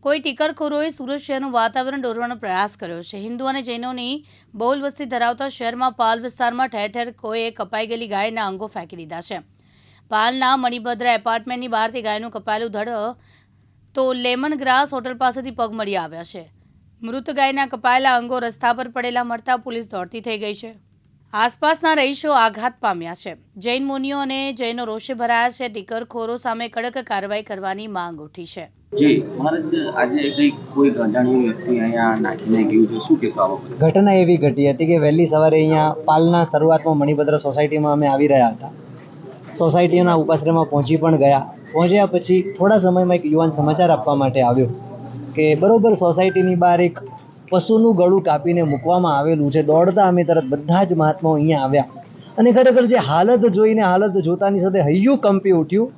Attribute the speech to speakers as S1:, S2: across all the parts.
S1: કોઈ ટીકરખોરોએ સુરત શહેરનું વાતાવરણ દોરવાનો પ્રયાસ કર્યો છે। હિન્દુ અને જૈનોની બહુલ વસ્તી ધરાવતા શહેરમાં પાલ વિસ્તારમાં ઠેર ઠેર કોઈએ કપાઈ ગયેલી ગાયના અંગો ફેંકી દીધા છે। પાલના મણિભદ્ર એપાર્ટમેન્ટની બહારથી ગાયનું કપાયેલું ધડ તો લેમન ગ્રાસ હોટલ પાસેથી પગ મળી આવ્યા છે। મૃત ગાયના કપાયેલા અંગો રસ્તા પર પડેલા મળતા પોલીસ દોડતી થઈ ગઈ છે। આસપાસના રહીશો આઘાત પામ્યા છે। જૈન મુનિઓ અને જૈનો રોષે ભરાયા છે। ટીકરખોરો સામે કડક કાર્યવાહી કરવાની માંગ ઉઠી છે।
S2: જી મહારાજ, આજે કંઈક કોઈ અજાણ્યું વ્યક્તિ અહીંયા નાખીને ગયું છે, શું કહેશો આ વખતે?
S3: ઘટના એવી ઘટી હતી કે વહેલી સવારે અહીંયા પાલના શરૂઆતમાં મણિભદ્ર સોસાયટીમાં અમે આવી રહ્યા હતા। સોસાયટીના ઉપાશ્રયમાં પહોંચી પણ ગયા। પહોંચ્યા પછી થોડા સમયમાં એક યુવાન સમાચાર આપવા માટે આવ્યો કે બરોબર સોસાયટીની બહાર એક પશુનું ગળું કાપીને મૂકવામાં આવેલું છે। દોડતા અમે તરત બધા જ મહાત્માઓ અહીંયા આવ્યા અને ખરેખર જે હાલત જોઈને હાલત જોતાની સાથે હૈયું કંપી ઉઠ્યું।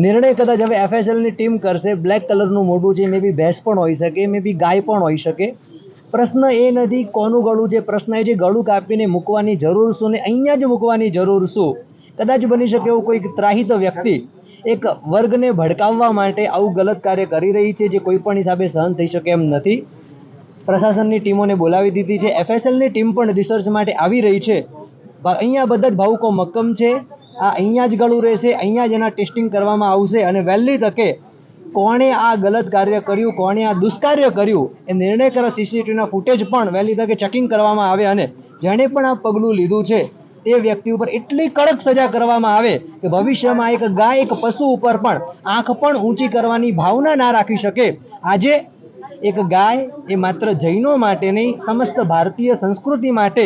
S3: નિર્ણય કદાચ હવે એફએસએલની ટીમ કરશે। બ્લેક કલરનું મોઢું છે, મે બી ભેંસ પણ હોઈ શકે, મે બી ગાય પણ હોઈ શકે। પ્રશ્ન એ નથી કોનું ગળું છે, પ્રશ્ન એ છે ગળું કાપીને મૂકવાની જરૂર શું ને અહીંયા જ મૂકવાની જરૂર શું। કદાચ બની શકે એવું કોઈ ત્રાહિત વ્યક્તિ એક વર્ગને ભડકાવવા માટે આવું ગલત કાર્ય કરી રહી છે, જે કોઈ પણ હિસાબે સહન થઈ શકે એમ નથી। પ્રશાસનની ટીમોને બોલાવી દીધી છે। એફએસએલની ટીમ પણ રિસર્ચ માટે આવી રહી છે। અહીંયા બધા જ ભાવુકો મક્કમ છે। આ અહીંયા જ ગળું રહેશે, અહીંયા જ એના ટેસ્ટિંગ કરવામાં આવશે અને વહેલી તકે કોણે આ ગલત કાર્ય કર્યું, કોણે આ દુષ્કાર્ય કર્યું એ નિર્ણય કરવા સીસીટીવીના ફૂટેજ પણ વહેલી તકે ચેકિંગ કરવામાં આવે અને જેણે પણ આ પગલું લીધું છે તે વ્યક્તિ ઉપર એટલી કડક સજા કરવામાં આવે કે ભવિષ્યમાં એક ગાય, એક પશુ ઉપર પણ આંખ પણ ઊંચી કરવાની ભાવના ના રાખી શકે। આજે એક ગાય એ માત્ર જૈનો માટે નહીં, સમસ્ત ભારતીય સંસ્કૃતિ માટે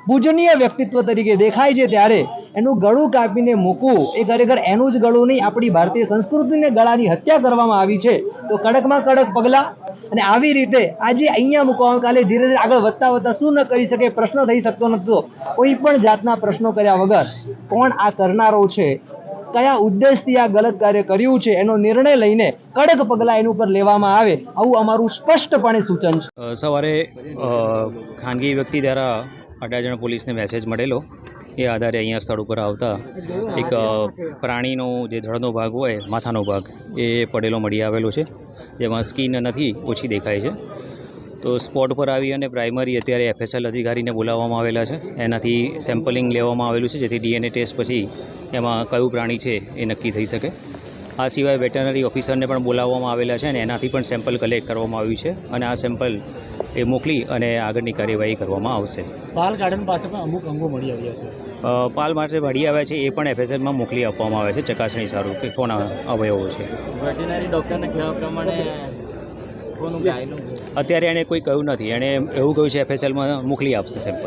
S3: પૂજનીય વ્યક્તિત્વ તરીકે દેખાય છે, ત્યારે એનું ગળું કાપીને મૂકવું એ ખરેખર એનું જ ગળું નહીં, આપણી ભારતીય સંસ્કૃતિને ગળાની હત્યા કરવામાં આવી છે। તો કડકમાં કડક પગલાં અને આવી રીતે આજે અહીંયા મૂકવામાં, કાલે ધીરે ધીરે આગળ વધતા વધતા શું ન કરી શકે પ્રશ્ન થઈ શકતો નહોતો। કોઈ પણ જાતના પ્રશ્નો કર્યા વગર કોણ આ કરનારો છે, કયા ઉદ્દેશથી આ ગલત કાર્ય કર્યું છે, એનો નિર્ણય લઈને કડક પગલાં એની ઉપર લેવામાં આવે, આવું અમારું સ્પષ્ટપણે સૂચન છે।
S4: સવારે ખાનગી વ્યક્તિ દ્વારા અડાજણ પોલીસને મેસેજ મળેલો, એ આધારે અહીંયા સ્થળ ઉપર આવતા એક પ્રાણીનો જે ધડનો ભાગ હોય, માથાનો ભાગ એ પડેલો મળી આવેલો છે, જેમાં સ્કિન નથી, ઓછી દેખાય છે। તો સ્પોટ પર આવી અને પ્રાઇમરી અત્યારે એફએસએલ અધિકારીને બોલાવવામાં આવેલા છે। એનાથી સેમ્પલિંગ લેવામાં આવેલું છે, જેથી ડીએનએ ટેસ્ટ પછી એમાં કયું પ્રાણી છે એ નક્કી થઈ શકે। આ સિવાય વેટરનરી ઓફિસરને પણ બોલાવવામાં આવેલા છે અને એનાથી પણ સેમ્પલ કલેક્ટ કરવામાં આવ્યું છે અને આ સેમ્પલ એ મોકલી અને આગળની કાર્યવાહી કરવામાં આવશે।
S5: પાલ ગાર્ડન પાસે પણ અમુક અંગો મળી આવ્યા છે।
S4: પાલ માટે મળી આવ્યા છે, એ પણ એફએસએલમાં મોકલી આપવામાં આવે છે ચકાસણી સારું કે કોના અવયવો છે।
S6: વેટરનરી ડૉક્ટરના કહેવા પ્રમાણે કોનું ગાયનું?
S4: અત્યારે એણે કોઈ કહ્યું નથી, એણે એવું કહ્યું છે એફએસએલમાં મોકલી આપશે સેમ્પલ।